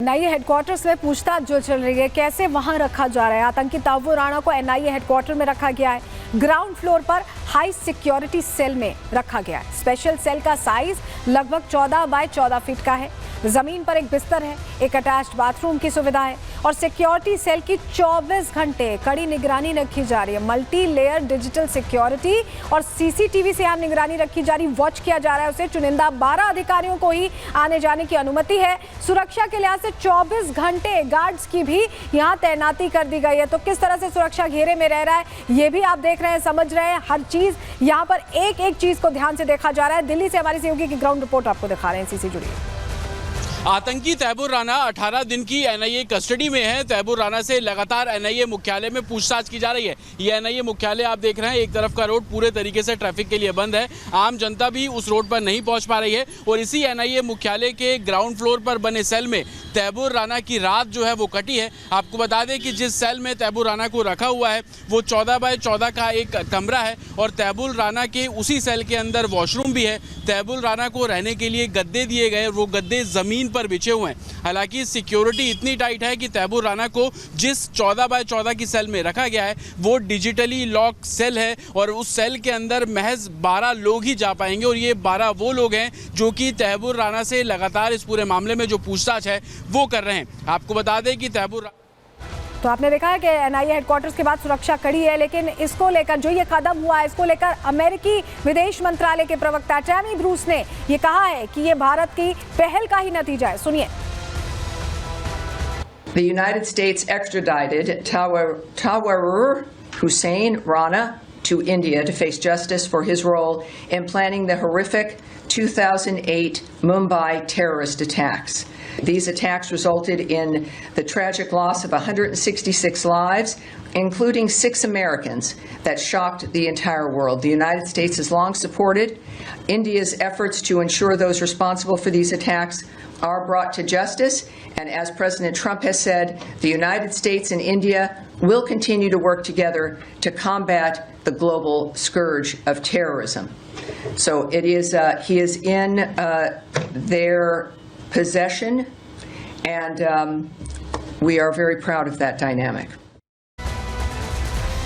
NIA headquarters में पूछताछ जो चल रही है, कैसे वहां रखा जा रहा है। आतंकी तहव्वुर राणा को एनआईए हेडक्वार्टर में रखा गया है। ग्राउंड फ्लोर पर हाई सिक्योरिटी सेल में रखा गया है। स्पेशल सेल का साइज लगभग 14 बाय 14 फीट का है। जमीन पर एक बिस्तर है, एक अटैच्ड बाथरूम की सुविधा है और सिक्योरिटी सेल की 24 घंटे कड़ी निगरानी रखी जा रही है। मल्टी लेयर डिजिटल सिक्योरिटी और सीसीटीवी से यहाँ निगरानी रखी जा रही, वॉच किया जा रहा है उसे। चुनिंदा 12 अधिकारियों को ही आने जाने की अनुमति है। सुरक्षा के लिहाज से 24 घंटे गार्ड्स की भी यहाँ तैनाती कर दी गई है। तो किस तरह से सुरक्षा घेरे में रह रहा है ये भी आप देख रहे हैं, समझ रहे हैं। हर चीज यहाँ पर एक एक चीज को ध्यान से देखा जा रहा है। दिल्ली से हमारी सहयोगी की ग्राउंड रिपोर्ट आपको दिखा रहे हैं, इसी से जुड़ी। आतंकी तहव्वुर राणा 18 दिन की एनआईए कस्टडी में है। तहव्वुर राणा से लगातार एनआईए मुख्यालय में पूछताछ की जा रही है। ये एनआईए मुख्यालय आप देख रहे हैं, एक तरफ का रोड पूरे तरीके से ट्रैफिक के लिए बंद है। आम जनता भी उस रोड पर नहीं पहुंच पा रही है और इसी एनआईए मुख्यालय के ग्राउंड फ्लोर पर बने सेल में तहव्वुर राणा की रात जो है वो कटी है। आपको बता दें कि जिस सेल में तहव्वुर राणा को रखा हुआ है वो 14 बाय 14 का एक कमरा है और तहव्वुर राणा के उसी सेल के अंदर वॉशरूम भी है। तहव्वुर राणा को रहने के लिए गद्दे दिए गए, वो गद्दे जमीन पर बिछे हुए हैं। हालांकि सिक्योरिटी इतनी टाइट है कि तहव्वुर राणा को जिस 14 बाय 14 की सेल में रखा गया है वो डिजिटली लॉक सेल है और उस सेल के अंदर महज 12 लोग ही जा पाएंगे और ये 12 वो लोग हैं जो कि तहव्वुर राणा से लगातार इस पूरे मामले में जो पूछताछ है वो कर रहे हैं। आपको बता दें कि तहव्वुर तो आपने देखा है कि एनआईए हेडक्वार्टर्स के बाद सुरक्षा कड़ी है, लेकिन इसको लेकर जो ये कदम हुआ है इसको लेकर अमेरिकी विदेश मंत्रालय के प्रवक्ता टैमी ब्रूस ने ये कहा है कि ये भारत की पहल का ही नतीजा है। सुनिए। The United States extradited Tawwur Hussein Rana to India to face justice for his role in planning the horrific 2008 Mumbai terrorist attacks. These attacks resulted in the tragic loss of 166 lives, including 6 Americans, that shocked the entire world. The United States has long supported India's efforts to ensure those responsible for these attacks are brought to justice. And as President Trump has said, the United States and India will continue to work together to combat the global scourge of terrorism. So it is, he is in their possession, and we are very proud of that dynamic.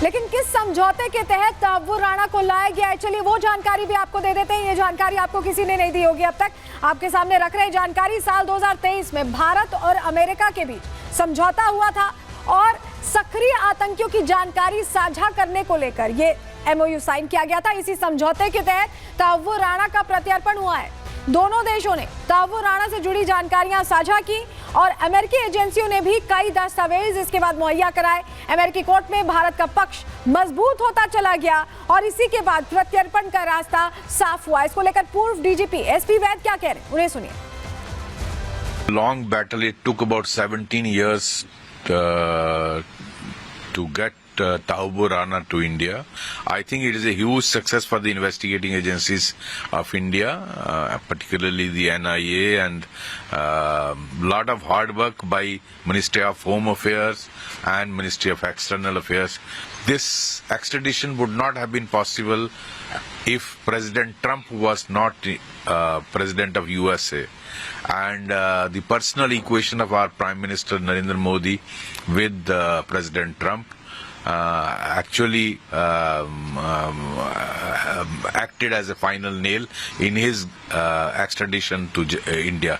लेकिन किस समझौते के तहत तहव्वुर राणा को लाया गया है, चलिए वो जानकारी भी आपको दे देते हैं। ये जानकारी आपको किसी ने नहीं दी होगी अब तक, आपके सामने रख रहे हैं जानकारी। साल 2023 में भारत और अमेरिका के बीच समझौता हुआ था और सक्रिय आतंकियों की जानकारी साझा करने को लेकर ये एमओयू साइन किया गया था। इसी समझौते के तहत तहव्वुर राणा का प्रत्यर्पण हुआ है। दोनों देशों ने तहव्वुर राणा से जुड़ी जानकारियां साझा की और अमेरिकी एजेंसियों ने भी कई दस्तावेज इसके बाद मुहैया कराए। अमेरिकी कोर्ट में भारत का पक्ष मजबूत होता चला गया और इसी के बाद प्रत्यर्पण का रास्ता साफ हुआ। इसको लेकर पूर्व डीजीपी एसपी वैद क्या कह रहे हैं, उन्हें सुनिए। Long battle. It took about 17 years to get Tahvur Rana to India. I think it is a huge success for the investigating agencies of India, particularly the NIA, and lot of hard work by Ministry of Home Affairs and Ministry of External Affairs. This extradition would not have been possible if President Trump was not President of USA. And the personal equation of our Prime Minister Narendra Modi with President Trump actually acted as a final nail in his extradition to India.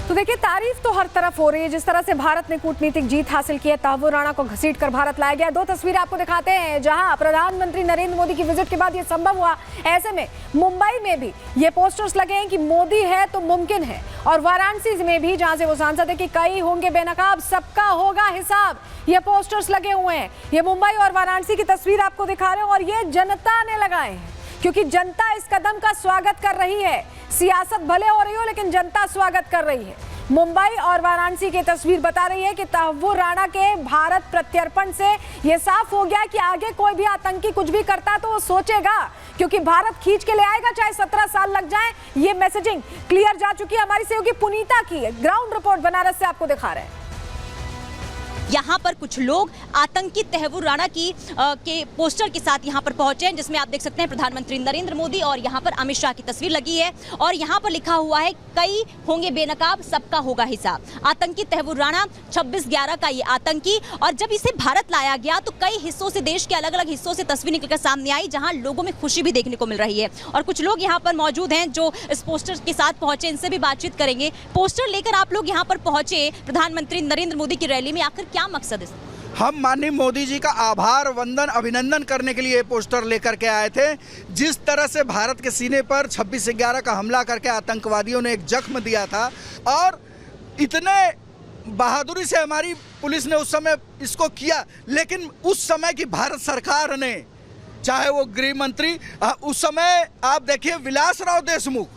तो देखिए, तारीफ तो हर तरफ हो रही है जिस तरह से भारत ने कूटनीतिक जीत हासिल की है। तहव्वुर राणा को घसीटकर भारत लाया गया। 2 तस्वीरें आपको दिखाते हैं जहां प्रधानमंत्री नरेंद्र मोदी की विजिट के बाद ये संभव हुआ। ऐसे में मुंबई में भी ये पोस्टर्स लगे हैं कि मोदी है तो मुमकिन है, और वाराणसी में भी जहां से वो सांसद है कि कई होंगे बेनकाब, सबका होगा हिसाब, ये पोस्टर्स लगे हुए हैं। ये मुंबई और वाराणसी की तस्वीर आपको दिखा रहे हैं और ये जनता ने लगाए हैं क्योंकि जनता इस कदम का स्वागत कर रही है। सियासत भले हो रही हो लेकिन जनता स्वागत कर रही है। मुंबई और वाराणसी की तस्वीर बता रही है कि तहव्वुर राणा के भारत प्रत्यर्पण से ये साफ हो गया कि आगे कोई भी आतंकी कुछ भी करता है तो वो सोचेगा, क्योंकि भारत खींच के ले आएगा चाहे 17 साल लग जाए। ये मैसेजिंग क्लियर जा चुकी है। हमारी सहयोगी पुनीता की ग्राउंड रिपोर्ट बनारस से आपको दिखा रहे हैं। यहाँ पर कुछ लोग आतंकी तहव्वुर राणा के पोस्टर के साथ यहाँ पर पहुंचे हैं, जिसमें आप देख सकते हैं प्रधानमंत्री नरेंद्र मोदी और यहाँ पर अमित शाह की तस्वीर लगी है और यहाँ पर लिखा हुआ है कई होंगे बेनकाब, सबका होगा हिसाब। आतंकी तहव्वुर राणा 26/11 का ये आतंकी, और जब इसे भारत लाया गया तो कई हिस्सों से, देश के अलग अलग हिस्सों से तस्वीर निकलकर सामने आई, जहां लोगों में खुशी भी देखने को मिल रही है। और कुछ लोग यहाँ पर मौजूद हैं जो इस पोस्टर के साथ पहुंचे, इनसे भी बातचीत करेंगे। पोस्टर लेकर आप लोग यहाँ पर पहुंचे प्रधानमंत्री नरेंद्र मोदी की रैली में, आखिर क्या मकसद है? हम माननीय मोदी जी का आभार वंदन अभिनंदन करने के लिए पोस्टर लेकर के आए थे। जिस तरह से भारत के सीने पर 26/11 का हमला करके आतंकवादियों ने एक जख्म दिया था, और इतने बहादुरी से हमारी पुलिस ने उस समय इसको किया, लेकिन उस समय की भारत सरकार ने, चाहे वो गृह मंत्री, उस समय आप देखिए विलासराव देशमुख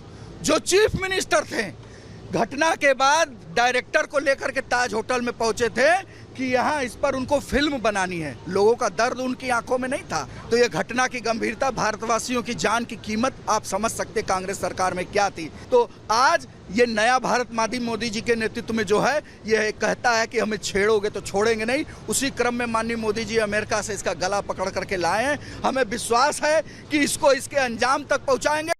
जो चीफ मिनिस्टर थे, घटना के बाद डायरेक्टर को लेकर के ताज होटल में पहुंचे थे कि यहाँ इस पर उनको फिल्म बनानी है। लोगों का दर्द उनकी आंखों में नहीं था। तो ये घटना की गंभीरता, भारतवासियों की जान की कीमत आप समझ सकते कांग्रेस सरकार में क्या थी। तो आज ये नया भारत माननीय मोदी जी के नेतृत्व में जो है, ये कहता है कि हमें छेड़ोगे तो छोड़ेंगे नहीं। उसी क्रम में माननीय मोदी जी अमेरिका से इसका गला पकड़ करके लाए हैं। हमें विश्वास है कि इसको इसके अंजाम तक पहुँचाएंगे।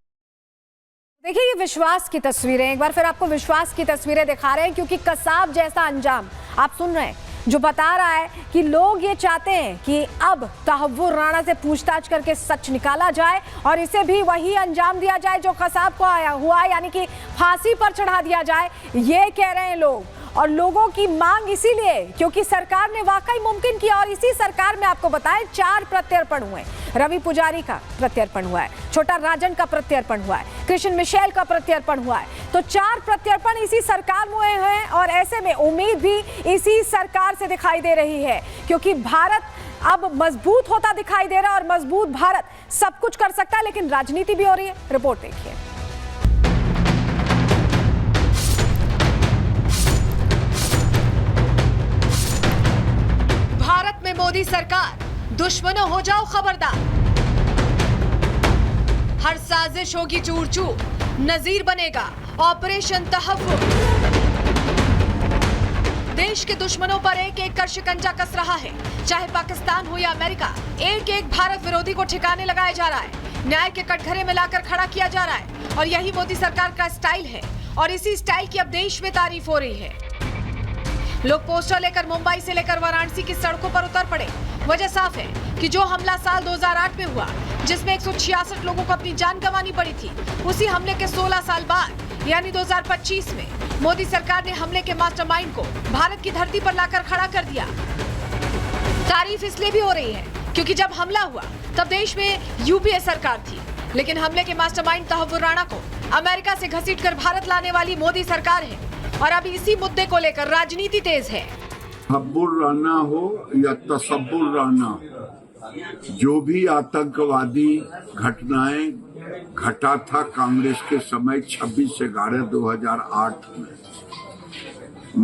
देखिए ये विश्वास की तस्वीरें, एक बार फिर आपको विश्वास की तस्वीरें दिखा रहे हैं, क्योंकि कसाब जैसा अंजाम आप सुन रहे हैं जो बता रहा है कि लोग ये चाहते हैं कि अब तहव्वुर राणा से पूछताछ करके सच निकाला जाए और इसे भी वही अंजाम दिया जाए जो कसाब को आया हुआ, यानी कि फांसी पर चढ़ा दिया जाए, ये कह रहे हैं लोग। और लोगों की मांग इसीलिए क्योंकि सरकार ने वाकई मुमकिन किया, और इसी सरकार में आपको बताएं 4 प्रत्यर्पण हुए। रवि पुजारी का प्रत्यर्पण हुआ है, छोटा राजन का प्रत्यर्पण हुआ है, कृष्ण मिशेल का प्रत्यर्पण हुआ है। तो 4 प्रत्यर्पण इसी सरकार में हुए हैं, और ऐसे में उम्मीद भी इसी सरकार से दिखाई दे रही है, क्योंकि भारत अब मजबूत होता दिखाई दे रहा है, और मजबूत भारत सब कुछ कर सकता है, लेकिन राजनीति भी हो रही है। रिपोर्ट देखिए। भारत में मोदी सरकार, दुश्मनों हो जाओ खबरदार। हर साजिश होगी चूर चूर, नजीर बनेगा ऑपरेशन तहव्वुर। देश के दुश्मनों पर एक एक कर शिकंजा कस रहा है, चाहे पाकिस्तान हो या अमेरिका। एक एक भारत विरोधी को ठिकाने लगाया जा रहा है, न्याय के कटघरे में लाकर खड़ा किया जा रहा है, और यही मोदी सरकार का स्टाइल है, और इसी स्टाइल की अब देश में तारीफ हो रही है। लोग पोस्टर लेकर मुंबई से लेकर वाराणसी की सड़कों पर उतर पड़े। वजह साफ है कि जो हमला साल 2008 में हुआ, जिसमें 166 लोगों को अपनी जान गंवानी पड़ी थी, उसी हमले के 16 साल बाद यानी 2025 में मोदी सरकार ने हमले के मास्टरमाइंड को भारत की धरती पर लाकर खड़ा कर दिया। तारीफ इसलिए भी हो रही है क्योंकि जब हमला हुआ तब देश में यूपीए सरकार थी, लेकिन हमले के मास्टरमाइंड तहव्वुर राणा को अमेरिका से घसीटकर भारत लाने वाली मोदी सरकार है, और अभी इसी मुद्दे को लेकर राजनीति तेज है। तहव्वुर राणा हो या तसव्वुर राणा, जो भी आतंकवादी घटनाएं घटा था कांग्रेस के समय 26/11/2008 में,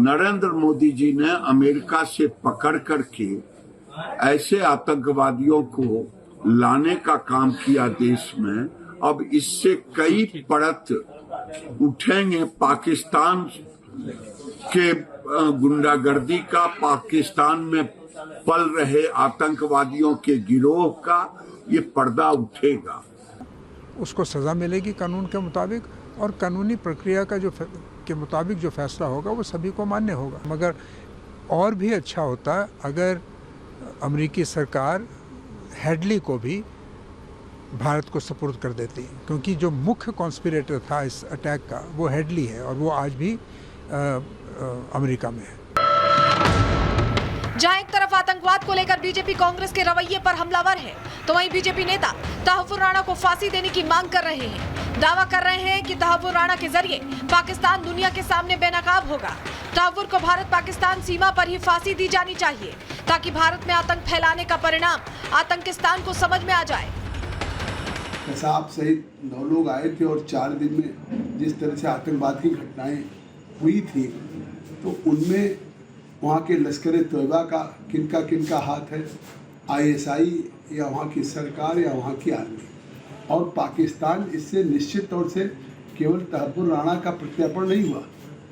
नरेंद्र मोदी जी ने अमेरिका से पकड़ करके ऐसे आतंकवादियों को लाने का काम किया देश में। अब इससे कई परत उठेंगे पाकिस्तान के गुंडागर्दी का, पाकिस्तान में पल रहे आतंकवादियों के गिरोह का, ये पर्दा उठेगा। उसको सज़ा मिलेगी कानून के मुताबिक, और कानूनी प्रक्रिया का के मुताबिक जो फैसला होगा वो सभी को मान्य होगा। मगर और भी अच्छा होता अगर अमेरिकी सरकार हेडली को भी भारत को सपुर्द कर देती, क्योंकि जो मुख्य कॉन्स्पिरेटर था इस अटैक का वो हेडली है, और वो आज भी अमेरिका में है। जहां एक तरफ आतंकवाद को लेकर बीजेपी कांग्रेस के रवैये पर हमलावर है, तो वहीं बीजेपी नेता तहव्वुर राणा को फांसी देने की मांग कर रहे हैं। दावा कर रहे हैं कि तहव्वुर राणा के जरिए पाकिस्तान दुनिया के सामने बेनकाब होगा। तहव्वुर को भारत पाकिस्तान सीमा पर ही फांसी दी जानी चाहिए, ताकि भारत में आतंक फैलाने का परिणाम आतंकिस्तान को समझ में आ जाए। कसाब सहित 9 लोग आए थे, और 4 दिन में जिस तरह से आतंकवाद की घटनाएं हुई थी, तो उनमें वहाँ के लश्कर तोयबा का किनका हाथ है, ISI या वहाँ की सरकार या वहाँ की आर्मी। और पाकिस्तान इससे निश्चित तौर से केवल तहव्वुर राणा का प्रत्यर्पण नहीं हुआ,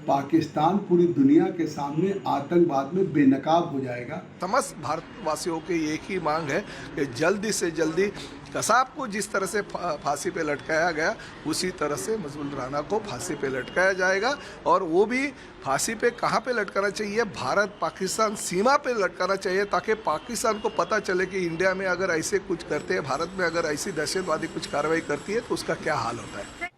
पाकिस्तान पूरी दुनिया के सामने आतंकवाद में बेनकाब हो जाएगा। समस्त भारतवासियों की एक ही मांग है कि जल्दी से जल्दी कसाब को जिस तरह से फांसी पे लटकाया गया उसी तरह से मजबूल राणा को फांसी पे लटकाया जाएगा। और वो भी फांसी पे कहाँ पे लटकाना चाहिए, भारत पाकिस्तान सीमा पे लटकाना चाहिए, ताकि पाकिस्तान को पता चले कि इंडिया में अगर ऐसे कुछ करते हैं, भारत में अगर ऐसी दहशतवादी कुछ कार्रवाई करती है तो उसका क्या हाल होता है।